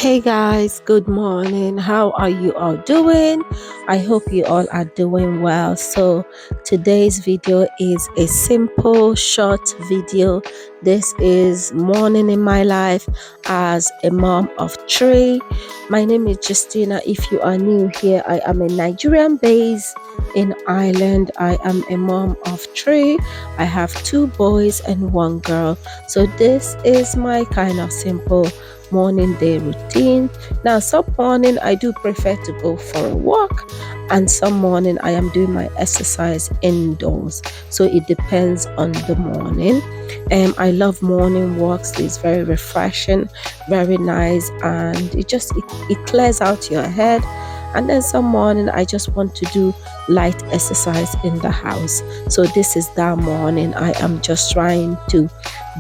Hey guys, good morning. How are you all doing? I hope you all are doing well. So, today's video is a simple, short video. This is morning in my life as a mom of three. My name is Justina. If you are new here, I am a Nigerian based in Ireland. I am a mom of three. I have two boys and one girl. So, this is my kind of simple morning day routine. Now, some morning I do prefer to go for a walk, and some morning I am doing my exercise indoors. So it depends on the morning. I love morning walks. It's very refreshing, very nice, and it clears out your head. And then some morning I just want to do light exercise in the house. So this is that morning. I am just trying to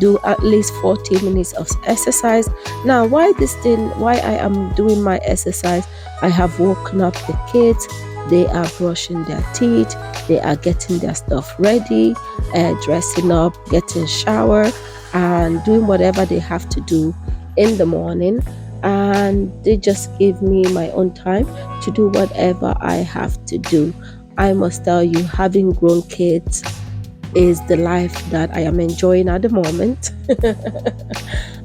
do at least 40 minutes of exercise. Now, why I am doing my exercise, I have woken up the kids. They are brushing their teeth, they are getting their stuff ready, dressing up, getting shower, and doing whatever they have to do in the morning. And they just give me my own time to do whatever I have to do. I must tell you, having grown kids is the life that I am enjoying at the moment.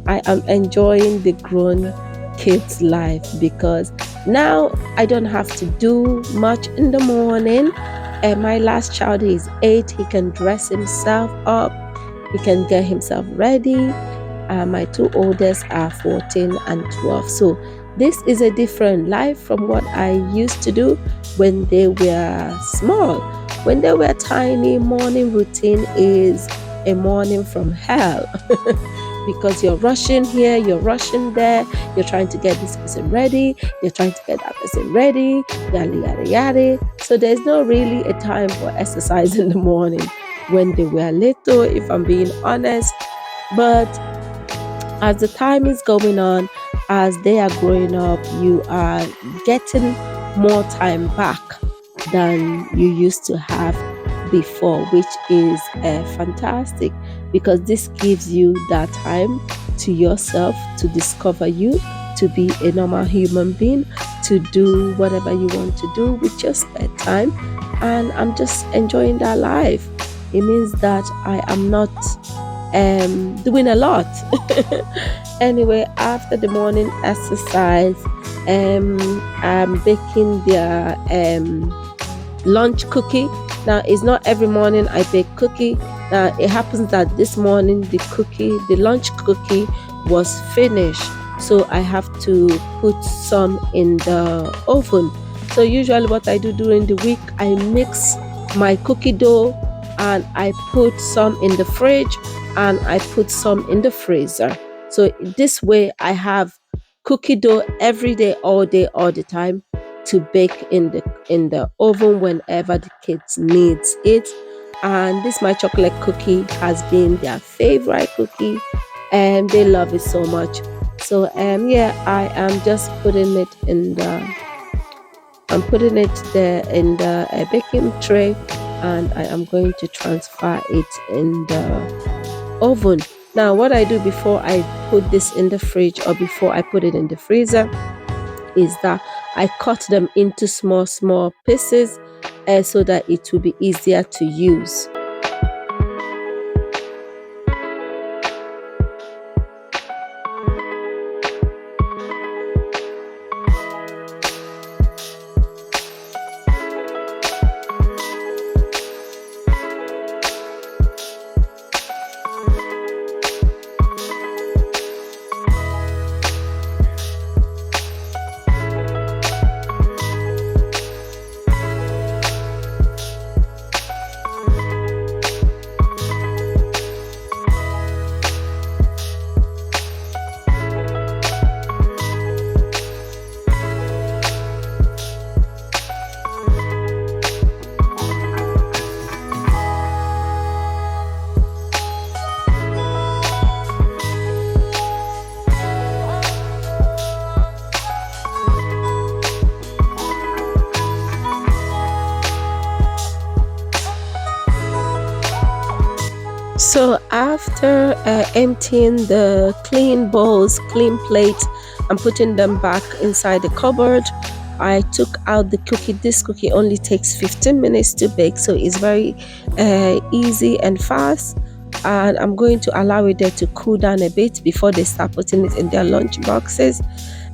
I am enjoying the grown kids life because now I don't have to do much in the morning. And my last child is 8. He can dress himself up, he can get himself ready. My two oldest are 14 and 12. So this is a different life from what I used to do when they were small. When they were tiny, morning routine is a morning from hell because you're rushing here, you're rushing there, you're trying to get this person ready, you're trying to get that person ready, yada yada yada. So there's not really a time for exercise in the morning when they were little, if I'm being honest. But as the time is going on, as they are growing up, you are getting more time back than you used to have before, which is fantastic because this gives you that time to yourself to discover you, to be a normal human being, to do whatever you want to do with your spare time. And I'm just enjoying that life. It means that I am not doing a lot. Anyway, after the morning exercise, I'm baking their lunch cookie. Now, it's not every morning I bake cookie. Now, it happens that this morning the lunch cookie was finished, so I have to put some in the oven. So usually what I do during the week, I mix my cookie dough and I put some in the fridge and I put some in the freezer. So this way I have cookie dough every day, all the time, to bake in the oven whenever the kids needs it. And this my chocolate cookie has been their favorite cookie and they love it so much. So yeah, I am just putting it in the in the baking tray, and I am going to transfer it in the oven. Now, what I do before I put this in the fridge or before I put it in the freezer is that I cut them into small pieces so that it will be easier to use. So after emptying the clean bowls, clean plate I'm putting them back inside the cupboard. I took out the cookie. This cookie only takes 15 minutes to bake, so it's very easy and fast. And I'm going to allow it there to cool down a bit before they start putting it in their lunch boxes.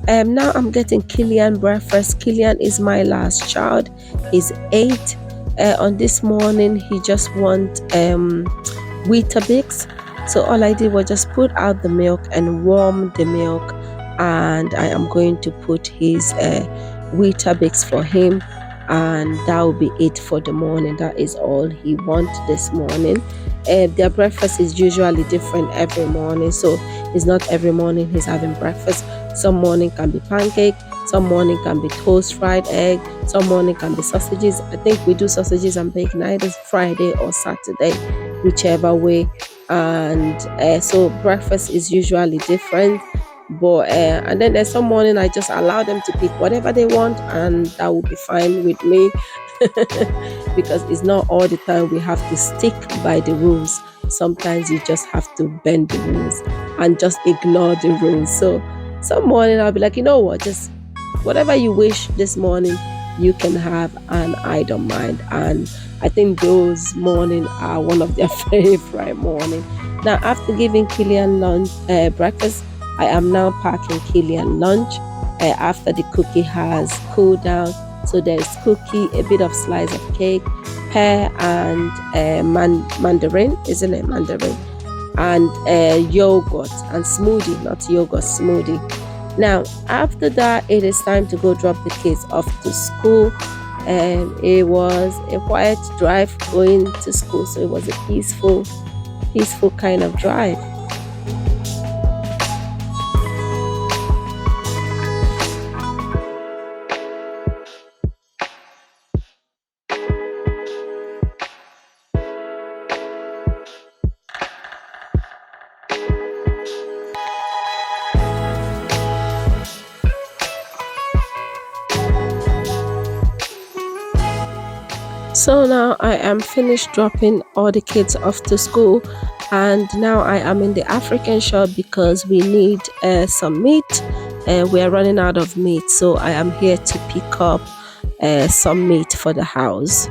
Now I'm getting Killian breakfast. Killian is my last child. He's 8. On this morning, he just want Weetabix. So all I did was just put out the milk and warm the milk, and I am going to put his Weetabix for him, and that will be it for the morning. That is all he wants this morning. Their breakfast is usually different every morning, so it's not every morning he's having breakfast. Some morning can be pancake, some morning can be toast, fried egg, some morning can be sausages. I think we do sausages and bacon either Friday or Saturday, whichever way. And so breakfast is usually different. But and then there's some morning I just allow them to pick whatever they want, and that will be fine with me. Because it's not all the time we have to stick by the rules. Sometimes you just have to bend the rules and just ignore the rules. So some morning I'll be like, you know what, just whatever you wish this morning you can have, and I don't mind. And I think those morning are one of their favorite morning. Now after giving Killian lunch breakfast, I am now packing Killian lunch after the cookie has cooled down. So there's cookie, a bit of slice of cake, pear, and mandarin, isn't it? Mandarin, and yogurt and smoothie, not yogurt, smoothie. Now after that, it is time to go drop the kids off to school. It was a quiet drive going to school, so it was a peaceful kind of drive. So now I am finished dropping all the kids off to school, and now I am in the African shop because we need some meat. We are running out of meat, so I am here to pick up some meat for the house.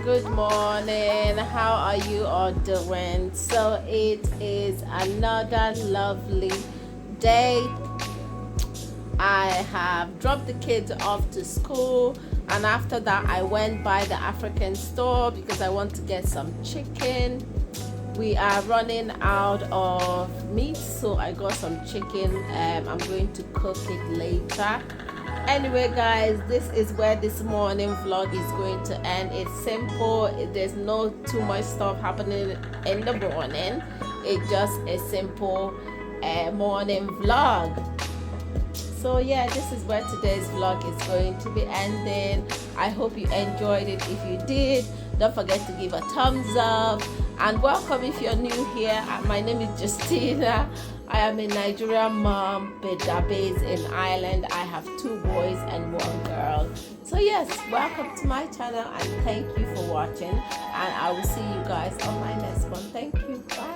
Good morning, how are you all doing? So it is another lovely day. I have dropped the kids off to school, and after that I went by the African store because I want to get some chicken. We are running out of meat, so I got some chicken. I'm going to cook it later. Anyway guys, this is where this morning vlog is going to end. It's simple, there's no too much stuff happening in the morning. It's just a simple morning vlog. So yeah, this is where today's vlog is going to be ending. I hope you enjoyed it. If you did, don't forget to give a thumbs up, and welcome if you're new here. My name is Justina. I am a Nigerian mom based in Ireland. I have 2 boys and 1 girl. So yes, welcome to my channel, and thank you for watching, and I will see you guys on my next one. Thank you. Bye.